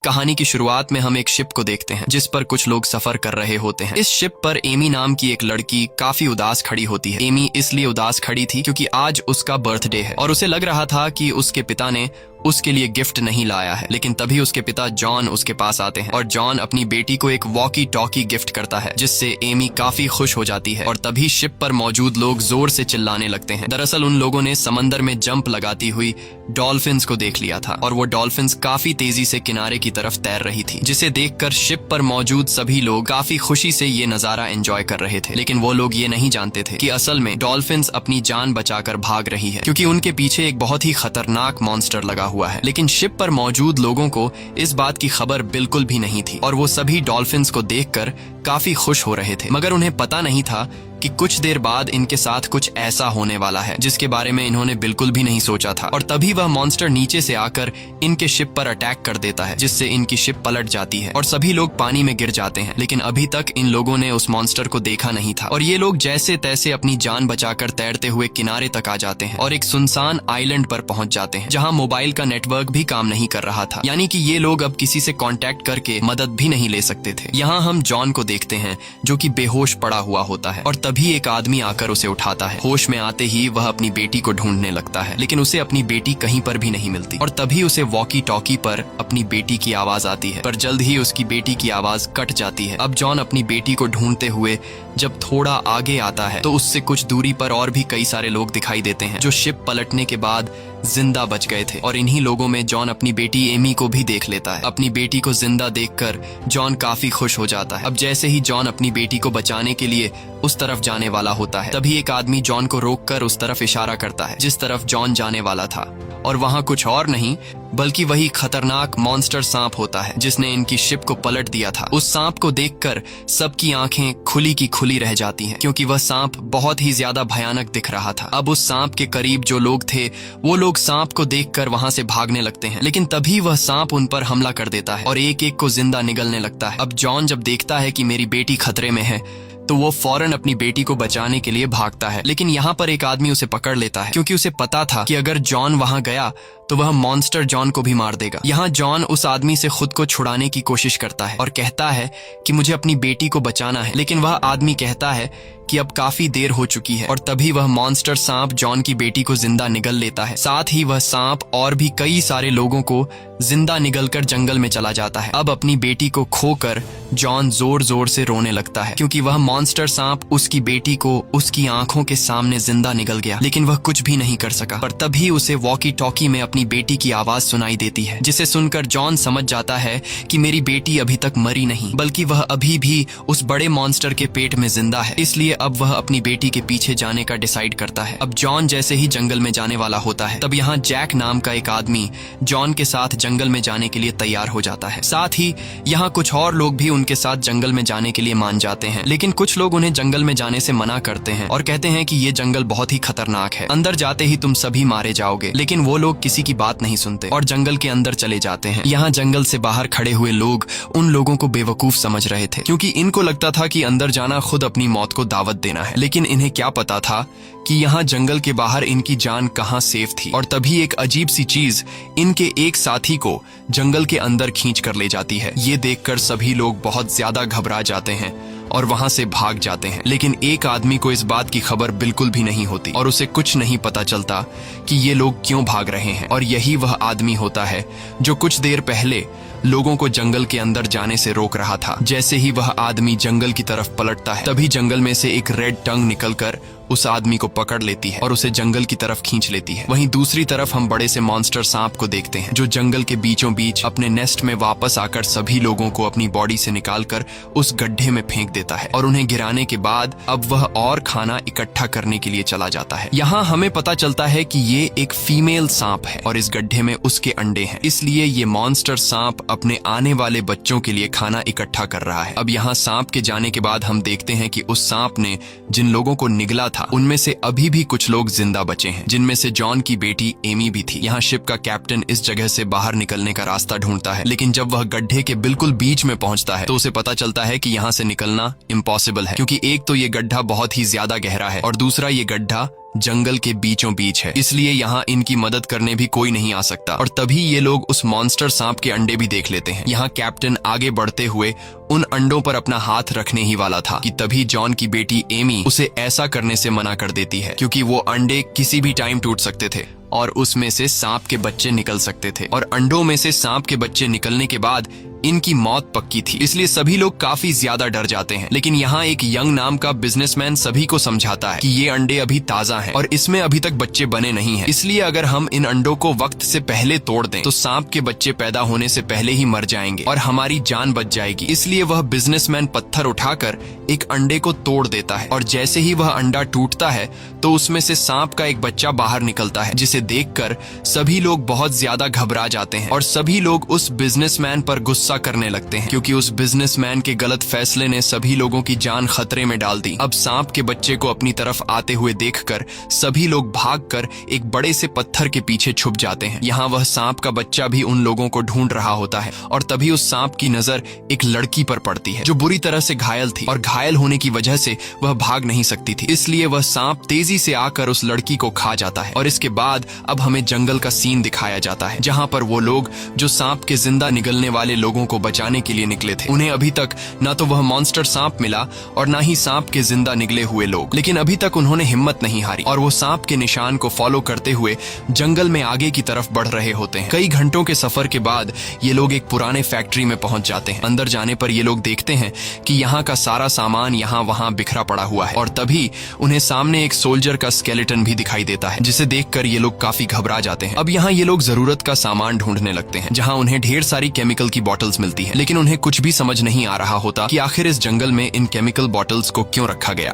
कहानी की शुरुआत में हम एक शिप को देखते हैं जिस पर कुछ लोग सफर कर रहे होते हैं। इस शिप पर एमी नाम की एक लड़की काफी उदास खड़ी होती है। एमी इसलिए उदास खड़ी थी क्योंकि आज उसका बर्थडे है और उसे लग रहा था कि उसके पिता ने उसके लिए गिफ्ट नहीं लाया है। लेकिन तभी उसके पिता जॉन उसके पास आते हैं और जॉन अपनी बेटी को एक वॉकी टॉकी गिफ्ट करता है जिससे एमी काफी खुश हो जाती है। और तभी शिप पर मौजूद लोग जोर से चिल्लाने लगते हैं। दरअसल उन लोगों ने समंदर में जंप लगाती हुई डॉल्फिन्स को देख लिया था और वो डॉल्फिन्स काफी तेजी से किनारे की तरफ तैर रही थी, जिसे देखकर शिप पर मौजूद सभी लोग काफी खुशी से ये नजारा एंजॉय कर रहे थे। लेकिन वो लोग ये नहीं जानते थे कि असल में डॉल्फिन्स अपनी जान बचाकर भाग रही है क्योंकि उनके पीछे एक बहुत ही खतरनाक मॉन्स्टर लगा हुआ है। लेकिन शिप पर मौजूद लोगों को इस बात की खबर बिल्कुल भी नहीं थी और वो सभी डॉल्फिन्स को देखकर काफी खुश हो रहे थे, मगर उन्हें पता नहीं था कि कुछ देर बाद इनके साथ कुछ ऐसा होने वाला है जिसके बारे में इन्होंने बिल्कुल भी नहीं सोचा था। और तभी वह मॉन्स्टर नीचे से आकर इनके शिप पर अटैक कर देता है जिससे इनकी शिप पलट जाती है और सभी लोग पानी में गिर जाते हैं। लेकिन अभी तक इन लोगों ने उस मॉन्स्टर को देखा नहीं था और ये लोग जैसे तैसे अपनी जान बचाकर तैरते हुए किनारे तक आ जाते हैं और एक सुनसान आइलैंड पर पहुंच जाते हैं जहां मोबाइल का नेटवर्क भी काम नहीं कर रहा था, यानी कि ये लोग अब किसी से कांटेक्ट करके मदद भी नहीं ले सकते थे। यहाँ हम जॉन को देखते हैं जो कि बेहोश पड़ा हुआ होता है और तभी एक आदमी आकर उसे उठाता है। होश में आते ही वह अपनी बेटी को ढूंढने लगता है लेकिन उसे अपनी बेटी कहीं पर भी नहीं मिलती और तभी उसे वॉकी टॉकी पर अपनी बेटी की आवाज आती है, पर जल्द ही उसकी बेटी की आवाज कट जाती है। अब जॉन अपनी बेटी को ढूंढते हुए जब थोड़ा आगे आता है तो उससे कुछ दूरी पर और भी कई सारे लोग दिखाई देते हैं जो शिप पलटने के बाद जिंदा बच गए थे और इन्हीं लोगों में जॉन अपनी बेटी एमी को भी देख लेता है। अपनी बेटी को जिंदा देखकर जॉन काफी खुश हो जाता है। अब जैसे ही जॉन अपनी बेटी को बचाने के लिए उस तरफ जाने वाला होता है तभी एक आदमी जॉन को रोककर उस तरफ इशारा करता है जिस तरफ जॉन जाने वाला था और वहां कुछ और नहीं बल्कि वही खतरनाक मॉन्स्टर सांप होता है जिसने इनकी शिप को पलट दिया था। उस सांप को देखकर सबकी आंखें खुली की खुली रह जाती हैं क्योंकि वह सांप बहुत ही ज्यादा भयानक दिख रहा था। अब उस सांप के करीब जो लोग थे वो लोग सांप को देखकर वहां से भागने लगते हैं, लेकिन तभी वह सांप उन पर हमला कर देता है और एक एक को जिंदा निगलने लगता है। अब जॉन जब देखता है कि मेरी बेटी खतरे में है तो वो फौरन अपनी बेटी को बचाने के लिए भागता है, लेकिन यहाँ पर एक आदमी उसे पकड़ लेता है क्योंकि उसे पता था कि अगर जॉन वहां गया तो वह मॉन्स्टर जॉन को भी मार देगा। यहाँ जॉन उस आदमी से खुद को छुड़ाने की कोशिश करता है और कहता है कि मुझे अपनी बेटी को बचाना है, लेकिन वह आदमी कहता है कि अब काफी देर हो चुकी है और तभी वह मॉन्स्टर सांप जॉन की बेटी को जिंदा निगल लेता है। साथ ही वह सांप और भी कई सारे लोगों को जिंदा निगलकर जंगल में चला जाता है। अब अपनी बेटी को खोकर जॉन जोर जोर से रोने लगता है क्योंकि वह मॉन्स्टर सांप उसकी बेटी को उसकी आंखों के सामने जिंदा निगल गया, लेकिन वह कुछ भी नहीं कर सका। पर तभी उसे वॉकी टॉकी में अपनी बेटी की आवाज सुनाई देती है जिसे सुनकर जॉन समझ जाता है कि मेरी बेटी अभी तक मरी नहीं बल्कि वह अभी भी उस बड़े मॉन्स्टर के पेट में जिंदा है। इसलिए अब वह अपनी बेटी के पीछे जाने का डिसाइड करता है। अब जॉन जैसे ही जंगल में जाने वाला होता है तब यहाँ जैक नाम का एक आदमी जॉन के साथ जंगल में जाने के लिए तैयार हो जाता है। साथ ही यहाँ कुछ और लोग भी उनके साथ जंगल में जाने के लिए मान जाते हैं, लेकिन कुछ लोग उन्हें जंगल में जाने से मना करते हैं और कहते हैं कि ये जंगल बहुत ही खतरनाक है, अंदर जाते ही तुम सभी मारे जाओगे। लेकिन वो लोग किसी की बात नहीं सुनते और जंगल के अंदर चले जाते हैं। यहाँ जंगल से बाहर खड़े हुए लोग उन लोगों को बेवकूफ समझ रहे थे क्योंकि इनको लगता था कि अंदर जाना खुद अपनी मौत को दावत देना है, लेकिन इन्हें क्या पता था कि यहाँ जंगल के बाहर इनकी जान कहाँ सेफ थी। और तभी एक अजीब सी चीज इनके एक साथी को जंगल के अंदर खींच कर ले जाती है। ये देखकर सभी लोग बहुत ज्यादा घबरा जाते हैं और वहां से भाग जाते हैं, लेकिन एक आदमी को इस बात की खबर बिल्कुल भी नहीं होती और उसे कुछ नहीं पता चलता कि ये लोग क्यों भाग रहे हैं। और यही वह आदमी होता है जो कुछ देर पहले लोगों को जंगल के अंदर जाने से रोक रहा था। जैसे ही वह आदमी जंगल की तरफ पलटता है तभी जंगल में से एक रेड टंग निकलकर उस आदमी को पकड़ लेती है और उसे जंगल की तरफ खींच लेती है। वहीं दूसरी तरफ हम बड़े से मॉन्स्टर सांप को देखते हैं जो जंगल के बीचों बीच अपने नेस्ट में वापस आकर सभी लोगों को अपनी बॉडी से निकालकर उस गड्ढे में फेंक देता है और उन्हें गिराने के बाद अब वह और खाना इकट्ठा करने के लिए चला जाता है। यहाँ हमें पता चलता है कि ये एक फीमेल सांप है और इस गड्ढे में उसके अंडे हैं, इसलिए ये मॉन्स्टर सांप अपने आने वाले बच्चों के लिए खाना इकट्ठा कर रहा है। अब यहाँ सांप के जाने के बाद हम देखते हैं कि उस सांप ने जिन लोगों को निगला था उनमें से अभी भी कुछ लोग जिंदा बचे हैं, जिनमें से जॉन की बेटी एमी भी थी। यहाँ शिप का कैप्टन इस जगह से बाहर निकलने का रास्ता ढूंढता है, लेकिन जब वह गड्ढे के बिल्कुल बीच में पहुंचता है तो उसे पता चलता है कि यहाँ से निकलना इम्पॉसिबल है क्योंकि एक तो ये गड्ढा बहुत ही ज्यादा गहरा है और दूसरा ये गड्ढा जंगल के बीचों बीच है, इसलिए यहाँ इनकी मदद करने भी कोई नहीं आ सकता। और तभी ये लोग उस मॉन्स्टर सांप के अंडे भी देख लेते हैं। यहाँ कैप्टन आगे बढ़ते हुए उन अंडों पर अपना हाथ रखने ही वाला था कि तभी जॉन की बेटी एमी उसे ऐसा करने से मना कर देती है, क्योंकि वो अंडे किसी भी टाइम टूट सकते थे और उसमें से सांप के बच्चे निकल सकते थे, और अंडों में से सांप के बच्चे निकलने के बाद इनकी मौत पक्की थी। इसलिए सभी लोग काफी ज्यादा डर जाते हैं। लेकिन यहाँ एक यंग नाम का बिजनेसमैन सभी को समझाता है कि ये अंडे अभी ताजा हैं और इसमें अभी तक बच्चे बने नहीं हैं, इसलिए अगर हम इन अंडों को वक्त से पहले तोड़ दें तो सांप के बच्चे पैदा होने से पहले ही मर जाएंगे और हमारी जान बच जाएगी। इसलिए वह बिजनेसमैन पत्थर उठाकर एक अंडे को तोड़ देता है, और जैसे ही वह अंडा टूटता है तो उसमें से सांप का एक बच्चा बाहर निकलता है, जिसे देखकर सभी लोग बहुत ज्यादा घबरा जाते हैं और सभी लोग उस बिजनेसमैन पर गुस्सा करने लगते हैं, क्योंकि उस बिजनेसमैन के गलत फैसले ने सभी लोगों की जान खतरे में डाल दी। अब सांप के बच्चे को अपनी तरफ आते हुए देखकर सभी लोग भागकर एक बड़े से पत्थर के पीछे छुप जाते हैं। यहाँ वह सांप का बच्चा भी उन लोगों को ढूंढ रहा होता है, और तभी उस सांप की नजर एक लड़की पर पड़ती है जो बुरी तरह से घायल थी, और घायल होने की वजह से वह भाग नहीं सकती थी। इसलिए वह सांप तेजी से आकर उस लड़की को खा जाता है। और इसके बाद अब हमें जंगल का सीन दिखाया जाता है, जहाँ पर वो लोग जो सांप के जिंदा निगलने वाले लोगों को बचाने के लिए निकले थे, उन्हें अभी तक ना तो वह मॉन्स्टर सांप मिला और ना ही सांप के जिंदा निकले हुए लोग। लेकिन अभी तक उन्होंने हिम्मत नहीं हारी और वो सांप के निशान को फॉलो करते हुए जंगल में आगे की तरफ बढ़ रहे होते हैं। कई घंटों के सफर के बाद ये लोग एक पुराने फैक्ट्री में पहुंच जाते हैं। अंदर जाने पर ये लोग देखते हैं कि यहाँ का सारा सामान यहाँ वहाँ बिखरा पड़ा हुआ है, और तभी उन्हें सामने एक सोल्जर का स्केलेटन भी दिखाई देता है, जिसे देखकर ये लोग काफी घबरा जाते हैं। अब यहाँ ये लोग जरूरत का सामान ढूंढने लगते हैं, जहाँ उन्हें ढेर सारी केमिकल की बॉटल्स मिलती है, लेकिन उन्हें कुछ भी समझ नहीं आ रहा होता कि आखिर इस जंगल में इन केमिकल बॉटल्स को क्यों रखा गया।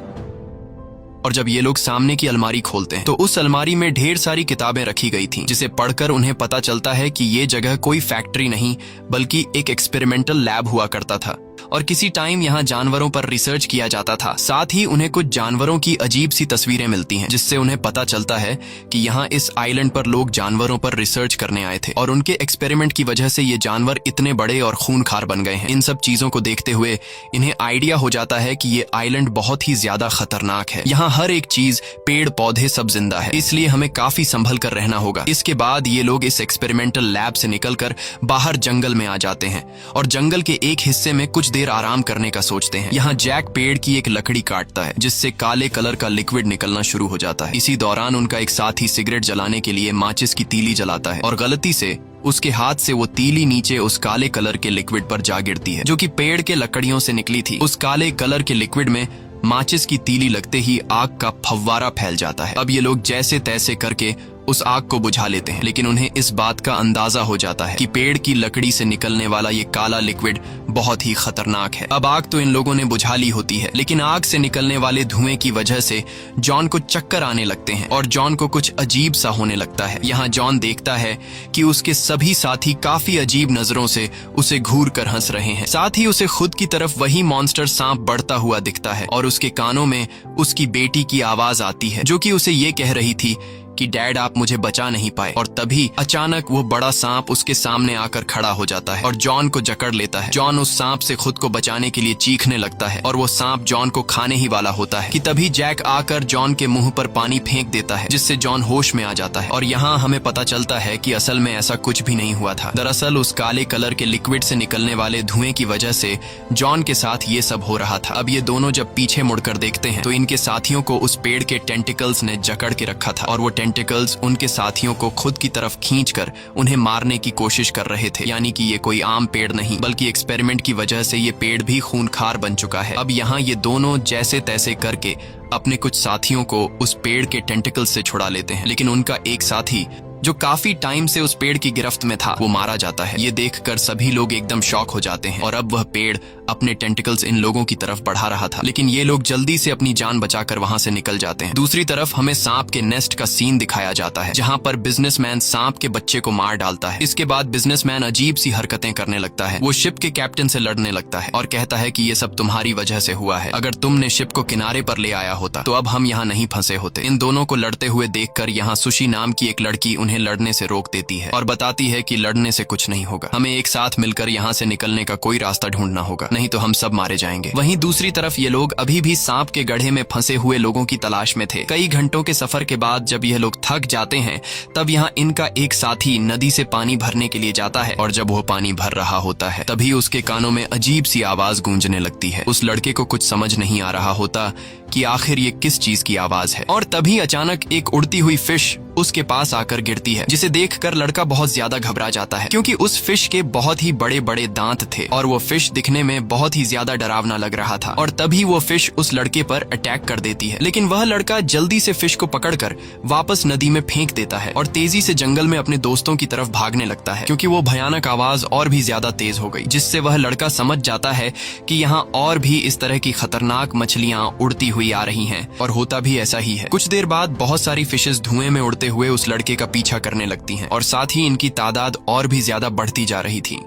और जब ये लोग सामने की अलमारी खोलते हैं तो उस अलमारी में ढेर सारी किताबें रखी गई थीं, जिसे पढ़कर उन्हें पता चलता है कि ये जगह कोई फैक्ट्री नहीं बल्कि एक एक्सपेरिमेंटल लैब हुआ करता था, और किसी टाइम यहाँ जानवरों पर रिसर्च किया जाता था। साथ ही उन्हें कुछ जानवरों की अजीब सी तस्वीरें मिलती हैं, जिससे उन्हें पता चलता है कि यहाँ इस आइलैंड पर लोग जानवरों पर रिसर्च करने आए थे, और उनके एक्सपेरिमेंट की वजह से ये जानवर इतने बड़े और खूनखार बन गए हैं। इन सब चीजों को देखते हुए इन्हें आइडिया हो जाता है कि ये आइलैंड बहुत ही ज्यादा खतरनाक है। यहाँ हर एक चीज, पेड़ पौधे सब जिंदा है, इसलिए हमें काफी संभल कर रहना होगा। इसके बाद ये लोग इस एक्सपेरिमेंटल लैब से निकलकर बाहर जंगल में आ जाते हैं, और जंगल के एक हिस्से में कुछ देर आराम करने का सोचते हैं। यहाँ जैक पेड़ की एक लकड़ी काटता है, जिससे काले कलर का लिक्विड निकलना शुरू हो जाता है। इसी दौरान उनका एक साथी सिगरेट जलाने के लिए माचिस की तीली जलाता है, और गलती से उसके हाथ से वो तीली नीचे उस काले कलर के लिक्विड पर जा गिरती है, जो कि पेड़ के लकड़ियों से निकली थी। उस काले कलर के लिक्विड में माचिस की तीली लगते ही आग का फव्वारा फैल जाता है। अब ये लोग जैसे तैसे करके उस आग को बुझा लेते हैं, लेकिन उन्हें इस बात का अंदाजा हो जाता है कि पेड़ की लकड़ी से निकलने वाला ये काला लिक्विड बहुत ही खतरनाक है। अब आग तो इन लोगों ने बुझा ली होती है, लेकिन आग से निकलने वाले धुएं की वजह से जॉन को चक्कर आने लगते हैं और जॉन को कुछ अजीब सा होने लगता है। यहाँ जॉन देखता है कि उसके सभी साथी काफी अजीब नजरों से उसे घूर कर हंस रहे हैं। साथ ही उसे खुद की तरफ वही मॉन्स्टर सांप बढ़ता हुआ दिखता है, और उसके कानों में उसकी बेटी की आवाज आती है, जो कि उसे ये कह रही थी कि डैड आप मुझे बचा नहीं पाए। और तभी अचानक वो बड़ा सांप उसके सामने आकर खड़ा हो जाता है और जॉन को जकड़ लेता है। जॉन उस सांप से खुद को बचाने के लिए चीखने लगता है, और वो सांप जॉन को खाने ही वाला होता है कि तभी जैक आकर जॉन के मुंह पर पानी फेंक देता है, जिससे जॉन होश में आ जाता है। और यहाँ हमें पता चलता है कि असल में ऐसा कुछ भी नहीं हुआ था। दरअसल उस काले कलर के लिक्विड से निकलने वाले धुएं की वजह से जॉन के साथ ये सब हो रहा था। अब ये दोनों जब पीछे मुड़कर देखते हैं तो इनके साथियों को उस पेड़ के टेंटिकल्स ने जकड़ के रखा था, और वो टेंटिकल्स उनके साथियों को खुद की तरफ खींचकर उन्हें मारने की कोशिश कर रहे थे। यानी कि ये कोई आम पेड़ नहीं बल्कि एक्सपेरिमेंट की वजह से ये पेड़ भी खूनखार बन चुका है। अब यहाँ ये दोनों जैसे तैसे करके अपने कुछ साथियों को उस पेड़ के टेंटिकल्स से छुड़ा लेते हैं, लेकिन उनका एक साथी जो काफी टाइम से उस पेड़ की गिरफ्त में था वो मारा जाता है। ये देखकर सभी लोग एकदम शॉक हो जाते हैं, और अब वह पेड़ अपने टेंटिकल्स इन लोगों की तरफ बढ़ा रहा था, लेकिन ये लोग जल्दी से अपनी जान बचाकर वहां से निकल जाते हैं। दूसरी तरफ हमें सांप के नेस्ट का सीन दिखाया जाता है, जहां पर बिजनेसमैन सांप के बच्चे को मार डालता है। इसके बाद बिजनेसमैन अजीब सी हरकतें करने लगता है। वो शिप के कैप्टन से लड़ने लगता है और कहता है कि ये सब तुम्हारी वजह से हुआ है। अगर तुमने शिप को किनारे पर ले आया होता तो अब हम यहाँ नहीं फंसे होते। इन दोनों को लड़ते हुए देखकर यहाँ सुशी नाम की एक लड़की उन्हें लड़ने से रोक देती है और बताती है कि लड़ने से कुछ नहीं होगा, हमें एक साथ मिलकर यहाँ से निकलने का कोई रास्ता ढूंढना होगा, नहीं तो हम सब मारे जाएंगे। वहीं दूसरी तरफ ये लोग अभी भी सांप के गड्ढे में फंसे हुए लोगों की तलाश में थे। कई घंटों के सफर के बाद जब यह लोग थक जाते हैं तब यहाँ इनका एक साथी नदी से पानी भरने के लिए जाता है और जब वो पानी भर रहा होता है तभी उसके कानों में अजीब सी आवाज गूंजने लगती है। उस लड़के को कुछ समझ नहीं आ रहा होता कि आखिर ये किस चीज की आवाज है और तभी अचानक एक उड़ती हुई फिश उसके पास आकर गिरती है, जिसे देखकर लड़का बहुत ज्यादा घबरा जाता है क्योंकि उस फिश के बहुत ही बड़े बड़े दांत थे और वो फिश दिखने में बहुत ही ज्यादा डरावना लग रहा था। और तभी वो फिश उस लड़के पर अटैक कर देती है, लेकिन वह लड़का जल्दी से फिश को पकड़कर वापस नदी में फेंक देता है और तेजी से जंगल में अपने दोस्तों की तरफ भागने लगता है क्योंकि वो भयानक आवाज और भी ज्यादा तेज हो गई, जिससे वह लड़का समझ जाता है कि यहाँ और भी इस तरह की खतरनाक मछलियां उड़ती हुई आ रही हैं। और होता भी ऐसा ही है। कुछ देर बाद बहुत सारी फिशेस धुएं में उड़ते हुए उस लड़के का पीछा करने लगती हैं और साथ ही इनकी तादाद और भी ज्यादा बढ़ती जा रही थी,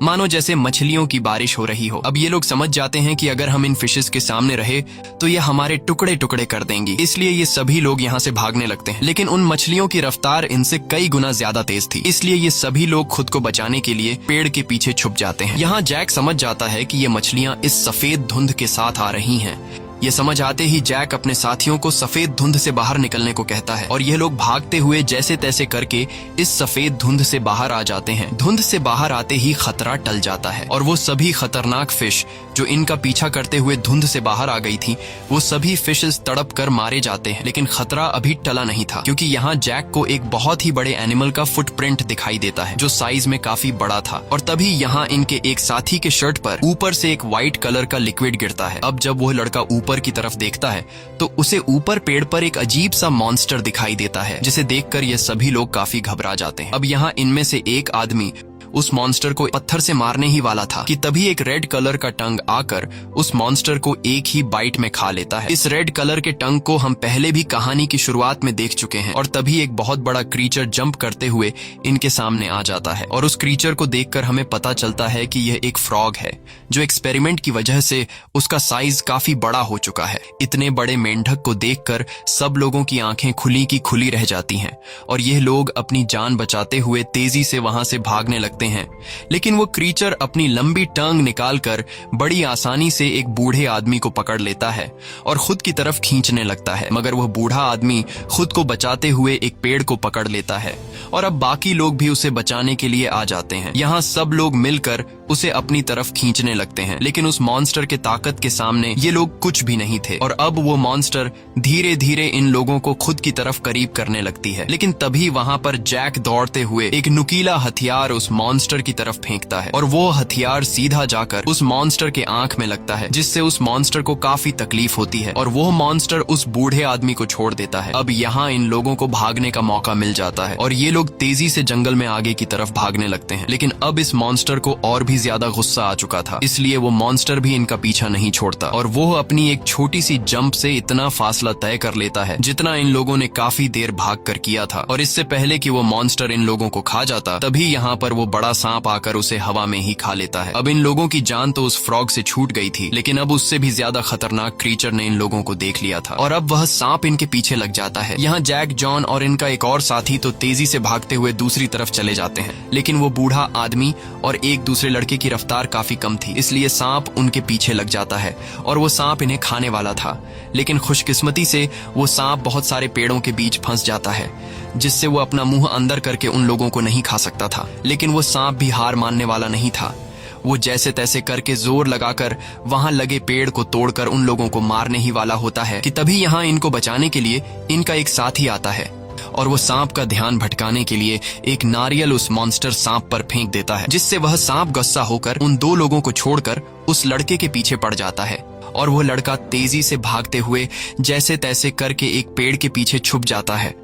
मानो जैसे मछलियों की बारिश हो रही हो। अब ये लोग समझ जाते हैं कि अगर हम इन फिशेस के सामने रहे तो ये हमारे टुकड़े टुकड़े कर देंगी, इसलिए ये सभी लोग यहाँ से भागने लगते हैं। लेकिन उन मछलियों की रफ्तार इनसे कई गुना ज्यादा तेज थी, इसलिए ये सभी लोग खुद को बचाने के लिए पेड़ के पीछे छुप जाते हैं। यहाँ जैक समझ जाता है कि ये मछलियां इस सफेद धुंध के साथ आ रही हैं। ये समझ आते ही जैक अपने साथियों को सफेद धुंध से बाहर निकलने को कहता है और ये लोग भागते हुए जैसे तैसे करके इस सफेद धुंध से बाहर आ जाते हैं। धुंध से बाहर आते ही खतरा टल जाता है और वो सभी खतरनाक फिश जो इनका पीछा करते हुए धुंध से बाहर आ गई थी, वो सभी फिशेस तड़प कर मारे जाते हैं। लेकिन खतरा अभी टला नहीं था क्योंकि यहाँ जैक को एक बहुत ही बड़े एनिमल का फुटप्रिंट दिखाई देता है जो साइज में काफी बड़ा था। और तभी यहाँ इनके एक साथी के शर्ट पर ऊपर से एक व्हाइट कलर का लिक्विड गिरता है। अब जब वो लड़का ऊपर की तरफ देखता है तो उसे ऊपर पेड़ पर एक अजीब सा मॉन्स्टर दिखाई देता है, जिसे देखकर ये सभी लोग काफी घबरा जाते हैं। अब यहाँ इनमें से एक आदमी उस मॉन्स्टर को पत्थर से मारने ही वाला था कि तभी एक रेड कलर का टंग आकर उस मॉन्स्टर को एक ही बाइट में खा लेता है। इस रेड कलर के टंग को हम पहले भी कहानी की शुरुआत में देख चुके हैं। और तभी एक बहुत बड़ा क्रीचर जंप करते हुए इनके सामने आ जाता है और उस क्रीचर को देखकर हमें पता चलता है कि यह एक फ्रॉग है जो एक्सपेरिमेंट की वजह से उसका साइज काफी बड़ा हो चुका है। इतने बड़े मेंढक को देखकर सब लोगों की आंखें खुली की खुली रह जाती हैं और ये लोग अपनी जान बचाते हुए तेजी से वहां से भागने लगते हैं। लेकिन वो क्रीचर अपनी लंबी टंग निकालकर बड़ी आसानी से एक बूढ़े आदमी को पकड़ लेता है और खुद की तरफ खींचने लगता है, मगर वह बूढ़ा आदमी खुद को बचाते हुए एक पेड़ को पकड़ लेता है और अब बाकी लोग भी उसे बचाने के लिए आ जाते हैं। यहाँ सब लोग मिलकर उसे अपनी तरफ खींचने लगते हैं, लेकिन उस मॉन्स्टर के ताकत के सामने ये लोग कुछ भी नहीं थे और अब वो मॉन्स्टर धीरे धीरे इन लोगों को खुद की तरफ करीब करने लगती है। लेकिन तभी वहां पर जैक दौड़ते हुए एक नुकीला हथियार उस मॉन्स्टर की तरफ फेंकता है और वो हथियार सीधा जाकर उस मॉन्स्टर के आंख में लगता है, जिससे उस मॉन्स्टर को काफी तकलीफ होती है और वो मॉन्स्टर उस बूढ़े आदमी को छोड़ देता है। अब यहाँ इन लोगों को भागने का मौका मिल जाता है और ये लोग तेजी से जंगल में आगे की तरफ भागने लगते हैं। लेकिन अब इस मॉन्स्टर को और भी ज्यादा गुस्सा आ चुका था, इसलिए वो मॉन्स्टर भी इनका पीछा नहीं छोड़ता और वो अपनी एक छोटी सी जंप से इतना फासला तय कर लेता है जितना इन लोगों ने काफी देर भाग कर किया था। और इससे पहले कि वो मॉन्स्टर इन लोगों को खा जाता तभी यहाँ पर वो बड़ा सांप आकर उसे हवा में ही खा लेता है। अब इन लोगों की जान तो उस फ्रॉग से छूट गई थी, लेकिन अब उससे भी ज्यादा खतरनाक क्रीचर ने इन लोगों को देख लिया था और अब वह सांप इनके पीछे लग जाता है। यहाँ जैक, जॉन और इनका एक और साथी तो तेजी से भागते हुए दूसरी तरफ चले जाते हैं, लेकिन वो बूढ़ा आदमी और एक दूसरे लड़के की रफ्तार काफी कम थी, इसलिए सांप उनके पीछे लग जाता है और वो सांप इन्हें खाने वाला था। लेकिन खुशकिस्मती से वो सांप बहुत सारे पेड़ों के बीच फंस जाता है, जिससे वो अपना मुंह अंदर करके उन लोगों को नहीं खा सकता था। लेकिन वो सांप भी हार मानने वाला नहीं था। वो जैसे तैसे करके जोर लगाकर वहां लगे पेड़ को तोड़कर उन लोगों को मारने ही वाला होता है कि तभी यहाँ इनको बचाने के लिए इनका एक साथी आता है और वो सांप का ध्यान भटकाने के लिए एक नारियल उस मॉन्स्टर सांप पर फेंक देता है, जिससे वह सांप गुस्सा होकर उन दो लोगों को छोड़कर उस लड़के के पीछे पड़ जाता है और वो लड़का तेजी से भागते हुए जैसे तैसे करके एक पेड़ के पीछे छुप जाता है,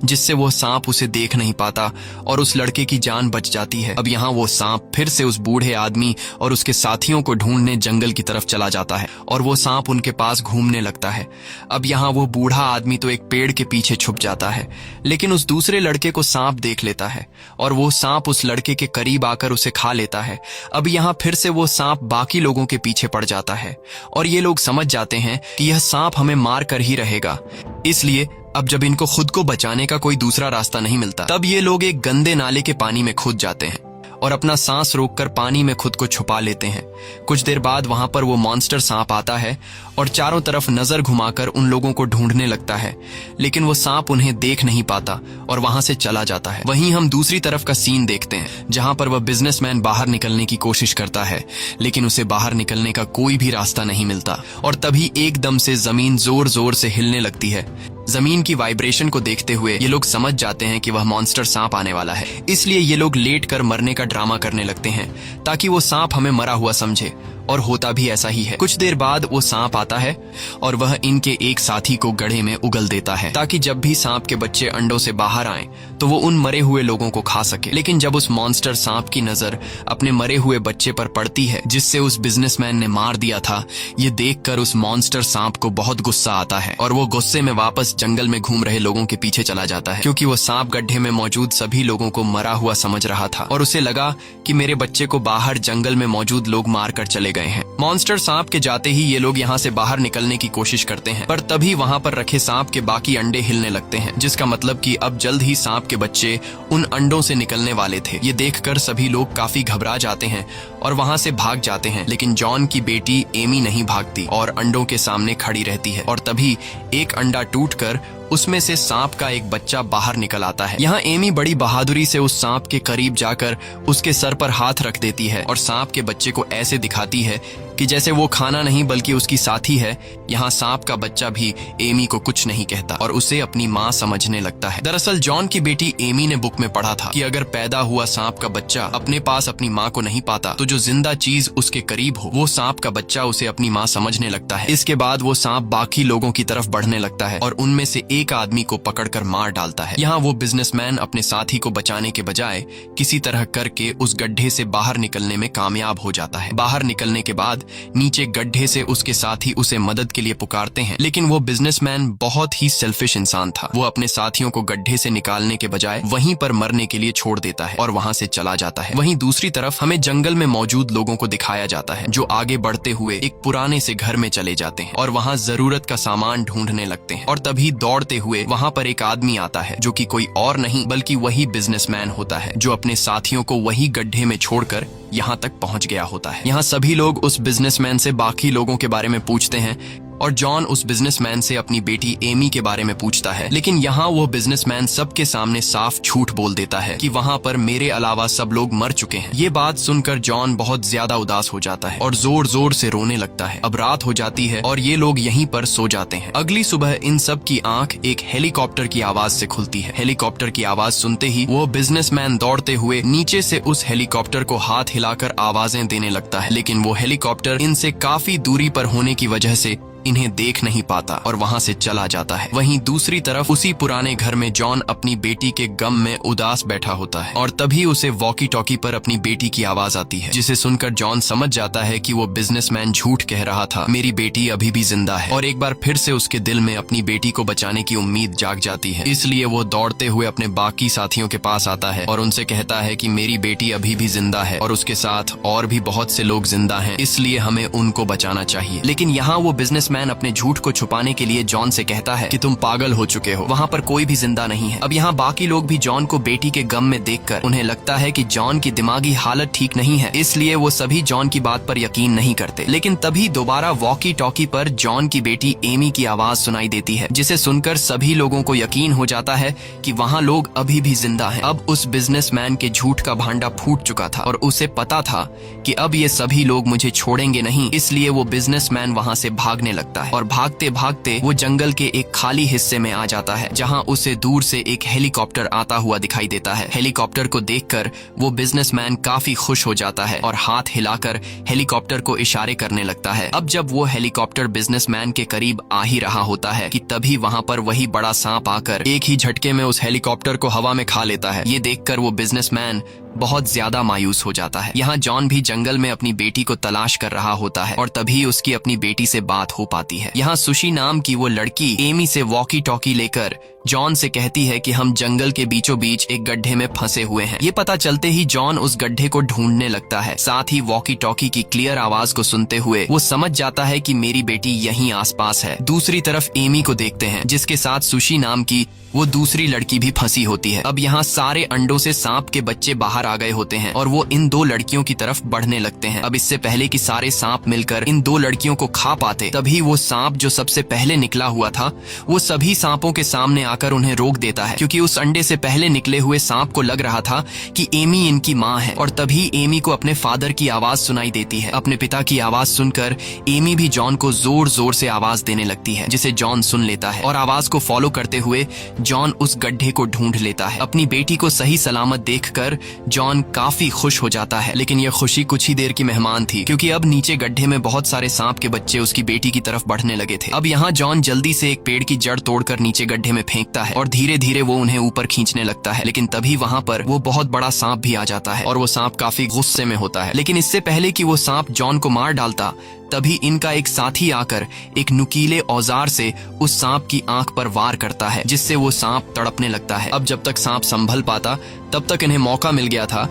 जिससे वो सांप उसे देख नहीं पाता और उस लड़के की जान बच जाती है। अब यहाँ वो सांप फिर से उस बूढ़े आदमी और उसके साथियों को ढूंढने जंगल की तरफ चला जाता है और वो सांप उनके पास घूमने लगता है। अब यहाँ वो बूढ़ा आदमी तो एक पेड़ के पीछे छुप जाता है, लेकिन उस दूसरे लड़के को सांप देख लेता है और वो सांप उस लड़के के करीब आकर उसे खा लेता है। अब यहाँ फिर से वो सांप बाकी लोगों के पीछे पड़ जाता है और ये लोग समझ जाते हैं कि यह सांप हमें मार कर ही रहेगा, इसलिए अब जब इनको खुद को बचाने का कोई दूसरा रास्ता नहीं मिलता, तब ये लोग एक गंदे नाले के पानी में कूद जाते हैं और अपना सांस रोककर पानी में खुद को छुपा लेते हैं। कुछ देर बाद वहां पर वो मॉन्स्टर सांप आता है और चारों तरफ नजर घुमाकर उन लोगों को ढूंढने लगता है, लेकिन वो सांप उन्हें देख नहीं पाता और वहां से चला जाता है। वहीं हम दूसरी तरफ का सीन देखते हैं, जहां पर वह बिजनेसमैन बाहर निकलने की कोशिश करता है, लेकिन उसे बाहर निकलने का कोई भी रास्ता नहीं मिलता। और तभी एकदम से जमीन जोर जोर से हिलने लगती है। जमीन की वाइब्रेशन को देखते हुए ये लोग समझ जाते हैं कि वह मॉन्स्टर सांप आने वाला है, इसलिए ये लोग लेट कर मरने का ड्रामा करने लगते हैं ताकि वो सांप हमें मरा हुआ समझे, और होता भी ऐसा ही है। कुछ देर बाद वो सांप आता है और वह इनके एक साथी को गड्ढे में उगल देता है ताकि जब भी सांप के बच्चे अंडों से बाहर आएं तो वो उन मरे हुए लोगों को खा सके। लेकिन जब उस मॉन्स्टर सांप की नजर अपने मरे हुए बच्चे पर पड़ती है जिससे उस बिजनेसमैन ने मार दिया था, ये देखकर उस मॉन्स्टर सांप को बहुत गुस्सा आता है और वो गुस्से में वापस जंगल में घूम रहे लोगों के पीछे चला जाता है, क्योंकि वो सांप गड्ढे में मौजूद सभी लोगों को मरा हुआ समझ रहा था और उसे लगा कि मेरे बच्चे को बाहर जंगल में मौजूद लोग मार कर चले गए हैं। मॉन्स्टर सांप के जाते ही ये लोग यहाँ से बाहर निकलने की कोशिश करते हैं, पर तभी वहाँ पर रखे सांप के बाकी अंडे हिलने लगते हैं, जिसका मतलब कि अब जल्द ही सांप के बच्चे उन अंडों से निकलने वाले थे। ये देखकर सभी लोग काफी घबरा जाते हैं और वहाँ से भाग जाते हैं, लेकिन जॉन की बेटी एमी नहीं भागती और अंडों के सामने खड़ी रहती है। और तभी एक अंडा टूटकर उसमें से सांप का एक बच्चा बाहर निकल आता है। यहाँ एमी बड़ी बहादुरी से उस सांप के करीब जाकर उसके सर पर हाथ रख देती है और सांप के बच्चे को ऐसे दिखाती है कि जैसे वो खाना नहीं बल्कि उसकी साथी है। यहाँ सांप का बच्चा भी एमी को कुछ नहीं कहता और उसे अपनी माँ समझने लगता है। दरअसल जॉन की बेटी एमी ने बुक में पढ़ा था कि अगर पैदा हुआ सांप का बच्चा अपने पास अपनी माँ को नहीं पाता तो जो जिंदा चीज उसके करीब हो वो सांप का बच्चा उसे अपनी माँ समझने लगता है। इसके बाद वो सांप बाकी लोगों की तरफ बढ़ने लगता है और उनमें से एक आदमी को पकड़कर मार डालता है। यहाँ वो बिजनेसमैन अपने साथी को बचाने के बजाय किसी तरह करके उस गड्ढे से बाहर निकलने में कामयाब हो जाता है। बाहर निकलने के बाद नीचे गड्ढे से उसके साथी उसे मदद के लिए पुकारते हैं, लेकिन वो बिजनेसमैन बहुत ही सेल्फिश इंसान था। वो अपने साथियों को गड्ढे से निकालने के बजाय वहीं पर मरने के लिए छोड़ देता है और वहां से चला जाता है। वहीं दूसरी तरफ हमें जंगल में मौजूद लोगों को दिखाया जाता है, जो आगे बढ़ते हुए एक पुराने से घर में चले जाते हैं और वहां जरूरत का सामान ढूंढने लगते हैं। और तभी दौड़ते हुए वहां पर एक आदमी आता है जो कि कोई और नहीं बल्कि वही बिजनेसमैन होता है, जो अपने साथियों को वही गड्ढे में छोड़कर यहाँ तक पहुंच गया होता है। यहाँ सभी लोग उस बिजनेसमैन से बाकी लोगों के बारे में पूछते हैं और जॉन उस बिजनेसमैन से अपनी बेटी एमी के बारे में पूछता है, लेकिन यहाँ वो बिजनेसमैन सबके सामने साफ झूठ बोल देता है कि वहाँ पर मेरे अलावा सब लोग मर चुके हैं। ये बात सुनकर जॉन बहुत ज्यादा उदास हो जाता है और जोर जोर से रोने लगता है। अब रात हो जाती है और ये लोग यहीं पर सो जाते हैं। अगली सुबह इन सब की आंख एक हेलीकॉप्टर की आवाज से खुलती है। हेलीकॉप्टर की आवाज सुनते ही वो बिजनेसमैन दौड़ते हुए नीचे से उस हेलीकॉप्टर को हाथ हिलाकर आवाजें देने लगता है, लेकिन वो हेलीकॉप्टर इनसे काफी दूरी पर होने की वजह से इन्हें देख नहीं पाता और वहां से चला जाता है। वहीं दूसरी तरफ उसी पुराने घर में जॉन अपनी बेटी के गम में उदास बैठा होता है और तभी उसे वॉकी टॉकी पर अपनी बेटी की आवाज आती है, जिसे सुनकर जॉन समझ जाता है कि वो बिजनेसमैन झूठ कह रहा था, मेरी बेटी अभी भी जिंदा है। और एक बार फिर से उसके दिल में अपनी बेटी को बचाने की उम्मीद जाग जाती है, इसलिए वो दौड़ते हुए अपने बाकी साथियों के पास आता है और उनसे कहता है कि मेरी बेटी अभी भी जिंदा है और उसके साथ और भी बहुत से लोग जिंदा हैं, इसलिए हमें उनको बचाना चाहिए। लेकिन यहाँ वो बिजनेसमैन अपने झूठ को छुपाने के लिए जॉन से कहता है कि तुम पागल हो चुके हो, वहाँ पर कोई भी जिंदा नहीं है। अब यहाँ बाकी लोग भी जॉन को बेटी के गम में देखकर उन्हें लगता है कि जॉन की दिमागी हालत ठीक नहीं है, इसलिए वो सभी जॉन की बात पर यकीन नहीं करते। लेकिन तभी दोबारा वॉकी टॉकी पर जॉन की बेटी एमी की आवाज सुनाई देती है, जिसे सुनकर सभी लोगों को यकीन हो जाता है कि वहाँ लोग अभी भी जिंदा हैं। अब उस बिजनेसमैन के झूठ का भांडा फूट चुका था और उसे पता था कि अब ये सभी लोग मुझे छोड़ेंगे नहीं, इसलिए वो बिजनेसमैन वहाँ से भागने लगता है और भागते भागते वो जंगल के एक खाली हिस्से में आ जाता है, जहां उसे दूर से एक हेलीकॉप्टर आता हुआ दिखाई देता है। हेलीकॉप्टर को देखकर वो बिजनेसमैन काफी खुश हो जाता है और हाथ हिलाकर हेलीकॉप्टर को इशारे करने लगता है। अब जब वो हेलीकॉप्टर बिजनेसमैन के करीब आ ही रहा होता है कि तभी वहां पर वही बड़ा सांप आकर एक ही झटके में उस हेलीकॉप्टर को हवा में खा लेता है। ये देखकर वो बिजनेसमैन बहुत ज्यादा मायूस हो जाता है। यहाँ जॉन भी जंगल में अपनी बेटी को तलाश कर रहा होता है और तभी उसकी अपनी बेटी से बात हो पाती है। यहाँ सुशी नाम की वो लड़की एमी से वॉकी टॉकी लेकर जॉन से कहती है कि हम जंगल के बीचों बीच एक गड्ढे में फंसे हुए हैं। ये पता चलते ही जॉन उस गड्ढे को ढूंढने लगता है। साथ ही वॉकी टॉकी की क्लियर आवाज को सुनते हुए वो समझ जाता है कि मेरी बेटी यहीं आसपास है। दूसरी तरफ एमी को देखते हैं, जिसके साथ सुशी नाम की वो दूसरी लड़की भी फंसी होती है। अब यहाँ सारे अंडों से सांप के बच्चे बाहर आ गए होते हैं और वो इन दो लड़कियों की तरफ बढ़ने लगते हैं। अब इससे पहले कि सारे सांप मिलकर इन दो लड़कियों को खा पाते, तभी वो सांप जो सबसे पहले निकला हुआ था वो सभी सांपों के सामने आकर उन्हें रोक देता है, क्योंकि उस अंडे से पहले निकले हुए सांप को लग रहा था कि एमी इनकी माँ है। और तभी एमी को अपने फादर की आवाज सुनाई देती है। अपने पिता की आवाज सुनकर एमी भी जॉन को जोर जोर से आवाज देने लगती है, जिसे जॉन सुन लेता है और आवाज को फॉलो करते हुए जॉन उस गड्ढे को ढूंढ लेता है। अपनी बेटी को सही सलामत देखकर जॉन काफी खुश हो जाता है, लेकिन यह खुशी कुछ ही देर की मेहमान थी, क्योंकि अब नीचे गड्ढे में बहुत सारे सांप के बच्चे उसकी बेटी की तरफ बढ़ने लगे थे। अब यहाँ जॉन जल्दी से एक पेड़ की जड़ तोड़कर नीचे गड्ढे में फेंकता है और धीरे धीरे वो उन्हें ऊपर खींचने लगता है। लेकिन तभी वहाँ पर वो बहुत बड़ा सांप भी आ जाता है और वो सांप काफी गुस्से में होता है। लेकिन इससे पहले कि वो सांप जॉन को मार डालता, तभी इनका एक साथी आकर एक नुकीले औजार से उस सांप की आंख पर वार करता है, जिससे वो सांप तड़पने लगता है। अब जब तक सांप संभल पाता, तब तक इन्हें मौका मिल गया था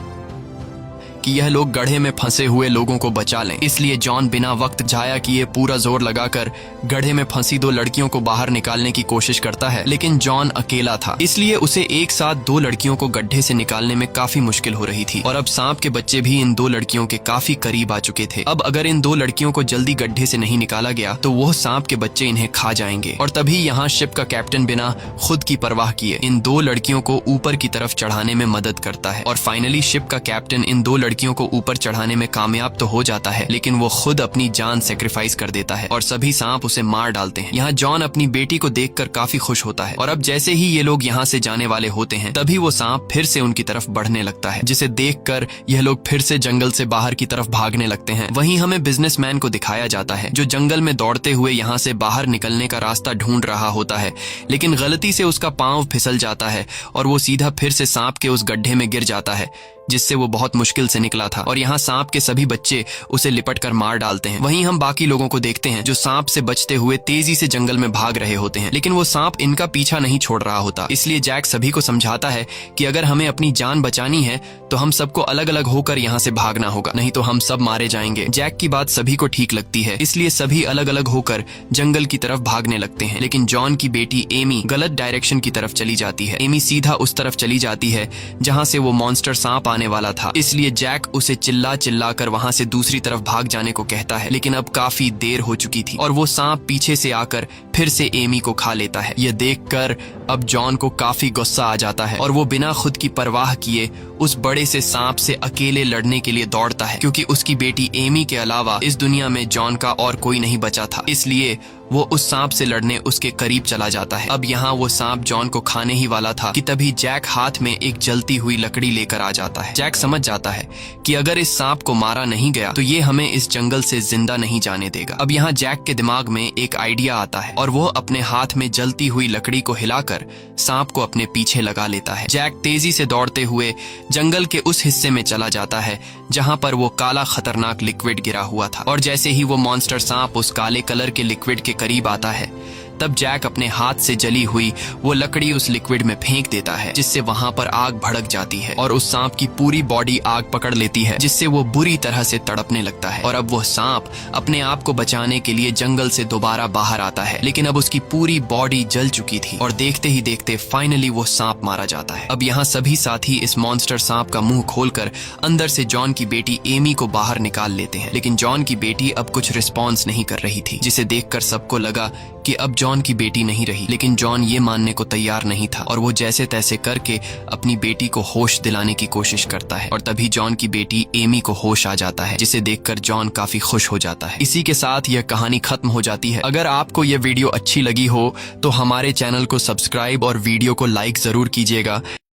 कि यह लोग गड्ढे में फंसे हुए लोगों को बचा लें। इसलिए जॉन बिना वक्त जाया किए पूरा जोर लगाकर गड्ढे में फंसी दो लड़कियों को बाहर निकालने की कोशिश करता है। लेकिन जॉन अकेला था, इसलिए उसे एक साथ दो लड़कियों को गड्ढे से निकालने में काफी मुश्किल हो रही थी। और अब सांप के बच्चे भी इन दो लड़कियों के काफी करीब आ चुके थे। अब अगर इन दो लड़कियों को जल्दी गड्ढे से नहीं निकाला गया तो वो सांप के बच्चे इन्हें खा जाएंगे। और तभी यहाँ शिप का कैप्टन बिना खुद की परवाह किए इन दो लड़कियों को ऊपर की तरफ चढ़ाने में मदद करता है। और फाइनली शिप का कैप्टन इन दो लड़कियों को ऊपर चढ़ाने में कामयाब तो हो जाता है, लेकिन वो खुद अपनी जान सेक्रीफाइस कर देता है और सभी सांप उसे मार डालते हैं। यहाँ जॉन अपनी बेटी को देखकर काफी खुश होता है। और अब जैसे ही ये लोग यहाँ से जाने वाले होते हैं, तभी वो सांप फिर से उनकी तरफ बढ़ने लगता है, जिसे देखकर यह लोग फिर से जंगल से बाहर की तरफ भागने लगते हैं। वहीं हमें बिजनेसमैन को दिखाया जाता है, जो जंगल में दौड़ते हुए यहाँ से बाहर निकलने का रास्ता ढूंढ रहा होता है, लेकिन गलती से उसका पांव फिसल जाता है और वो सीधा फिर से सांप के उस गड्ढे में गिर जाता है, जिससे वो बहुत मुश्किल से निकला था। और यहाँ सांप के सभी बच्चे उसे लिपट कर मार डालते हैं। वहीं हम बाकी लोगों को देखते हैं, जो सांप से बचते हुए तेजी से जंगल में भाग रहे होते हैं, लेकिन वो सांप इनका पीछा नहीं छोड़ रहा होता। इसलिए जैक सभी को समझाता है कि अगर हमें अपनी जान बचानी है तो हम सबको अलग अलग होकर यहाँ से भागना होगा, नहीं तो हम सब मारे जाएंगे। जैक की बात सभी को ठीक लगती है, इसलिए सभी अलग अलग होकर जंगल की तरफ भागने लगते हैं। लेकिन जॉन की बेटी एमी गलत डायरेक्शन की तरफ चली जाती है। एमी सीधा उस तरफ चली जाती है जहाँ से वो मॉन्स्टर सांप आने वाला था। इसलिए जैक उसे चिल्ला चिल्ला कर वहाँ से दूसरी तरफ भाग जाने को कहता है, लेकिन अब काफी देर हो चुकी थी और वो सांप पीछे से आकर फिर से एमी को खा लेता है। यह देखकर अब जॉन को काफी गुस्सा आ जाता है और वो बिना खुद की परवाह किए उस बड़े से सांप से अकेले लड़ने के लिए दौड़ता है, क्योंकि उसकी बेटी एमी के अलावा इस दुनिया में जॉन का और कोई नहीं बचा था। इसलिए वो उस सांप से लड़ने उसके करीब चला जाता है। अब यहाँ वो सांप जॉन को खाने ही वाला था कि तभी जैक हाथ में एक जलती हुई लकड़ी लेकर आ जाता है। जैक समझ जाता है कि अगर इस सांप को मारा नहीं गया तो ये हमें इस जंगल से जिंदा नहीं जाने देगा। अब यहाँ जैक के दिमाग में एक आइडिया आता है और वो अपने हाथ में जलती हुई लकड़ी को हिलाकर सांप को अपने पीछे लगा लेता है। जैक तेजी से दौड़ते हुए जंगल के उस हिस्से में चला जाता है जहाँ पर वो काला खतरनाक लिक्विड गिरा हुआ था। और जैसे ही वो मॉन्स्टर सांप उस काले कलर के लिक्विड के करीब आता है, तब जैक अपने हाथ से जली हुई वो लकड़ी उस लिक्विड में फेंक देता है, जिससे वहां पर आग भड़क जाती है और उस सांप की पूरी बॉडी आग पकड़ लेती है, जिससे वो बुरी तरह से तड़पने लगता है। और अब वो सांप अपने आप को बचाने के लिए जंगल से दोबारा बाहर आता है, लेकिन अब उसकी पूरी बॉडी जल चुकी थी और देखते ही देखते फाइनली वो सांप मारा जाता है। अब यहाँ सभी साथी इस मॉन्स्टर सांप का मुंह खोलकर अंदर से जॉन की बेटी एमी को बाहर निकाल लेते हैं, लेकिन जॉन की बेटी अब कुछ रिस्पॉन्स नहीं कर रही थी, जिसे देखकर सबको लगा कि अब जॉन की बेटी नहीं रही। लेकिन जॉन ये मानने को तैयार नहीं था और वो जैसे तैसे करके अपनी बेटी को होश दिलाने की कोशिश करता है। और तभी जॉन की बेटी एमी को होश आ जाता है, जिसे देखकर जॉन काफी खुश हो जाता है। इसी के साथ यह कहानी खत्म हो जाती है। अगर आपको यह वीडियो अच्छी लगी हो तो हमारे चैनल को सब्सक्राइब और वीडियो को लाइक जरूर कीजिएगा।